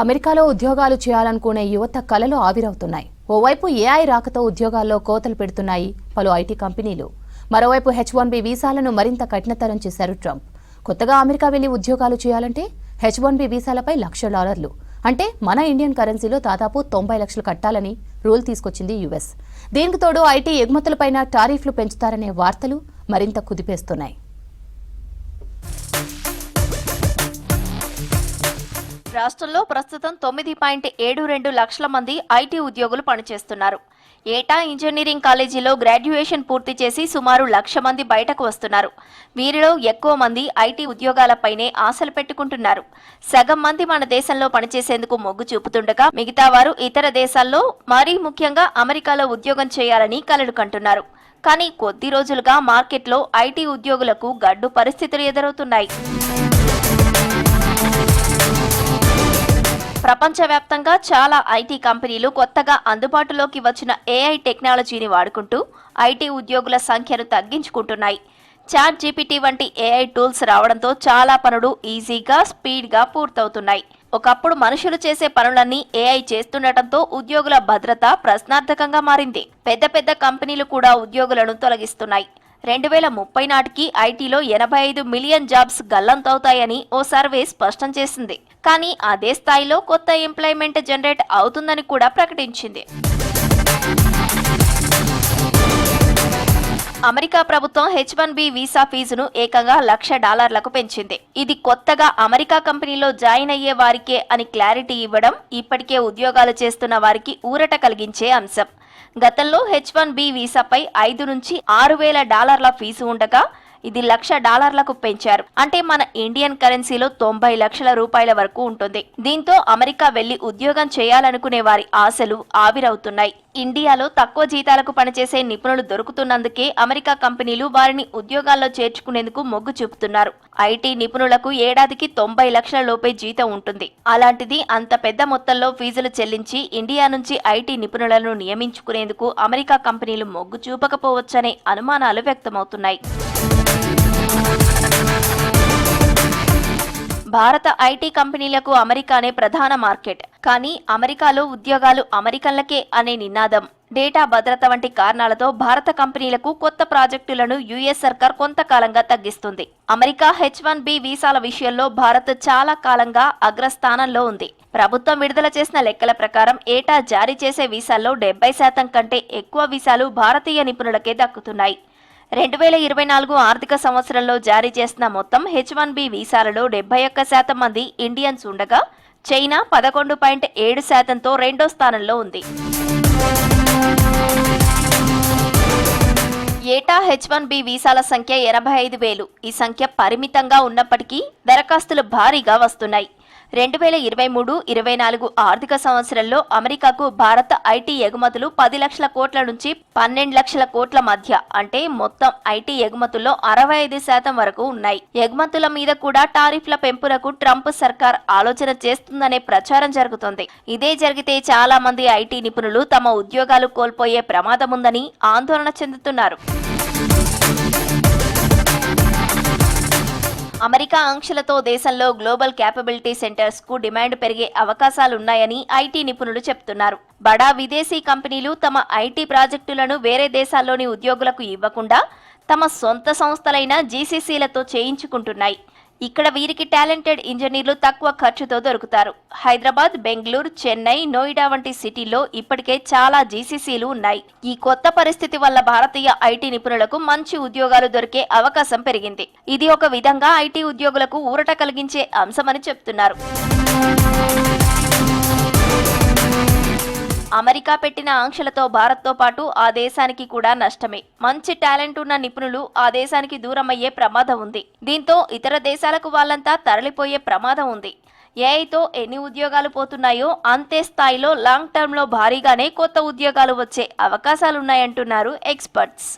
అమెరికాలో ఉద్యోగాలు చేయాలనుకునే యువత కలలు ఆవిరవుతున్నాయి. ఓవైపు ఏఐ రాకతో ఉద్యోగాల్లో కోతలు పెడుతున్నాయి పలు ఐటీ కంపెనీలు. మరోవైపు H1B వీసాలను మరింత కఠినతరం చేశారు ట్రంప్. కొత్తగా అమెరికా వెళ్లి ఉద్యోగాలు చేయాలంటే H1B వీసాలపై $1,00,000 అంటే మన ఇండియన్ కరెన్సీలో దాదాపు 90 లక్షలు కట్టాలని రూల్ తీసుకొచ్చింది యుఎస్. దీనికి తోడు ఐటీ ఎగుమతులపైన టారిఫ్లు పెంచుతారనే వార్తలు మరింత కుదిపేస్తున్నాయి. రాష్ట్రంలో ప్రస్తుతం 9.72 లక్షల మంది ఐటీ ఉద్యోగులు పనిచేస్తున్నారు. ఏటా ఇంజనీరింగ్ కాలేజీలో గ్రాడ్యుయేషన్ పూర్తి చేసి సుమారు 1,00,000 మంది బయటకు వస్తున్నారు. వీరిలో ఎక్కువ మంది ఐటీ ఉద్యోగాలపైనే ఆశలు పెట్టుకుంటున్నారు. సగం మంది మన దేశంలో పనిచేసేందుకు మొగ్గు చూపుతుండగా మిగతా వారు ఇతర దేశాల్లో, మరీ ముఖ్యంగా అమెరికాలో ఉద్యోగం చేయాలని కలలు కంటున్నారు. కానీ కొద్ది రోజులుగా మార్కెట్లో ఐటీ ఉద్యోగులకు గడ్డు పరిస్థితులు ఎదురవుతున్నాయి. ప్రపంచవ్యాప్తంగా చాలా ఐటీ కంపెనీలు కొత్తగా అందుబాటులోకి వచ్చిన ఏఐ టెక్నాలజీని వాడుకుంటూ ఐటీ ఉద్యోగుల సంఖ్యను తగ్గించుకుంటున్నాయి. ChatGPT వంటి ఏఐ టూల్స్ రావడంతో చాలా పనులు ఈజీగా, స్పీడ్గా పూర్తవుతున్నాయి. ఒకప్పుడు మనుషులు చేసే పనులన్నీ ఏఐ చేస్తుండటంతో ఉద్యోగుల భద్రత ప్రశ్నార్థకంగా మారింది. పెద్ద పెద్ద కంపెనీలు కూడా ఉద్యోగులను తొలగిస్తున్నాయి. 2030 నాటికి ఐటీలో 85 మిలియన్ జాబ్స్ గల్లంతవుతాయని ఓ సర్వే స్పష్టం చేసింది. కానీ అదే స్థాయిలో కొత్త ఎంప్లాయ్మెంట్ జనరేట్ అవుతుందని కూడా ప్రకటించింది. అమెరికా ప్రభుత్వం H1B వీసా ఫీజును ఏకంగా $1,00,000లకు పెంచింది. ఇది కొత్తగా అమెరికా కంపెనీలో జాయిన్ అయ్యే వారికే అని క్లారిటీ ఇవ్వడం ఇప్పటికే ఉద్యోగాలు చేస్తున్న వారికి ఊరట కలిగించే అంశం. గతంలో H1B వీసాపై $5,000 నుంచి $6,000 ఫీజు ఉండగా ఇది $1,00,000లకు పెంచారు. అంటే మన ఇండియన్ కరెన్సీలో 90 లక్షల రూపాయల వరకు ఉంటుంది. దీంతో అమెరికా వెళ్లి ఉద్యోగం చేయాలనుకునే వారి ఆశలు ఆవిరవుతున్నాయి. ఇండియాలో తక్కువ జీతాలకు పనిచేసే నిపుణులు దొరుకుతున్నందుకే అమెరికా కంపెనీలు వారిని ఉద్యోగాల్లో చేర్చుకునేందుకు మొగ్గు చూపుతున్నారు. ఐటీ నిపుణులకు ఏడాదికి 90 లక్షల లోపే జీతం ఉంటుంది. అలాంటిది అంత పెద్ద మొత్తంలో ఫీజులు చెల్లించి ఇండియా నుంచి ఐటీ నిపుణులను నియమించుకునేందుకు అమెరికా కంపెనీలు మొగ్గు చూపకపోవచ్చనే అనుమానాలు వ్యక్తమవుతున్నాయి. భారత ఐటీ కంపెనీలకు అమెరికానే ప్రధాన మార్కెట్. కానీ అమెరికాలో ఉద్యోగాలు అమెరికన్లకే అనే నినాదం, డేటా భద్రత వంటి కారణాలతో భారత కంపెనీలకు కొత్త ప్రాజెక్టులను యుఎస్ సర్కార్ కొంతకాలంగా తగ్గిస్తుంది. అమెరికా H1B వీసాల విషయంలో భారత్ చాలా కాలంగా అగ్రస్థానంలో ఉంది. ప్రభుత్వం విడుదల చేసిన లెక్కల ప్రకారం ఏటా జారీ చేసే వీసాల్లో 70% కంటే ఎక్కువ వీసాలు భారతీయ నిపుణులకే దక్కుతున్నాయి. 2024 ఆర్థిక సంవత్సరంలో జారీ చేసిన మొత్తం H1B వీసాలలో 71% మంది ఇండియన్స్ ఉండగా చైనా 11.7%తో రెండో స్థానంలో ఉంది. ఏటా H1B వీసాల సంఖ్య 85,000. ఈ సంఖ్య పరిమితంగా ఉన్నప్పటికీ దరఖాస్తులు భారీగా వస్తున్నాయి. 2023-24 ఆర్థిక సంవత్సరంలో అమెరికాకు భారత ఐటీ ఎగుమతులు 10 లక్షల కోట్ల నుంచి 12 లక్షల కోట్ల మధ్య, అంటే మొత్తం ఐటీ ఎగుమతుల్లో 65% వరకు ఉన్నాయి. ఎగుమతుల మీద కూడా టారిఫ్ల పెంపునకు ట్రంప్ సర్కార్ ఆలోచన చేస్తుందనే ప్రచారం జరుగుతోంది. ఇదే జరిగితే చాలా మంది ఐటీ నిపుణులు తమ ఉద్యోగాలు కోల్పోయే ప్రమాదం ఉందని ఆందోళన చెందుతున్నారు. అమెరికా ఆంక్షలతో దేశంలో గ్లోబల్ క్యాపబిలిటీ సెంటర్స్ కు డిమాండ్ పెరిగే అవకాశాలున్నాయని ఐటీ నిపుణులు చెప్తున్నారు. బడా విదేశీ కంపెనీలు తమ ఐటీ ప్రాజెక్టులను వేరే దేశాల్లోని ఉద్యోగులకు ఇవ్వకుండా తమ సొంత సంస్థలైన జీసీసీలతో చేయించుకుంటున్నాయి. ఇక్కడ వీరికి టాలెంటెడ్ ఇంజనీర్లు తక్కువ ఖర్చుతో దొరుకుతారు. హైదరాబాద్, బెంగళూరు, చెన్నై, నోయిడా వంటి సిటీల్లో ఇప్పటికే చాలా జీసీసీలు ఉన్నాయి. ఈ కొత్త పరిస్థితి వల్ల భారతీయ ఐటీ నిపుణులకు మంచి ఉద్యోగాలు దొరికే అవకాశం పెరిగింది. ఇది ఒక విధంగా ఐటీ ఉద్యోగులకు ఊరట కలిగించే అంశమని చెప్తున్నారు. అమెరికా పెట్టిన ఆంక్షలతో భారత్తో పాటు ఆ దేశానికి కూడా నష్టమే. మంచి టాలెంట్ ఉన్న నిపుణులు ఆ దేశానికి దూరమయ్యే ప్రమాదం ఉంది. దీంతో ఇతర దేశాలకు వాళ్ళంతా తరలిపోయే ప్రమాదం ఉంది. ఏఐతో ఎన్ని ఉద్యోగాలు పోతున్నాయో అంతే స్థాయిలో లాంగ్ టర్మ్ లో భారీగానే కొత్త ఉద్యోగాలు వచ్చే అవకాశాలున్నాయంటున్నారు ఎక్స్పర్ట్స్.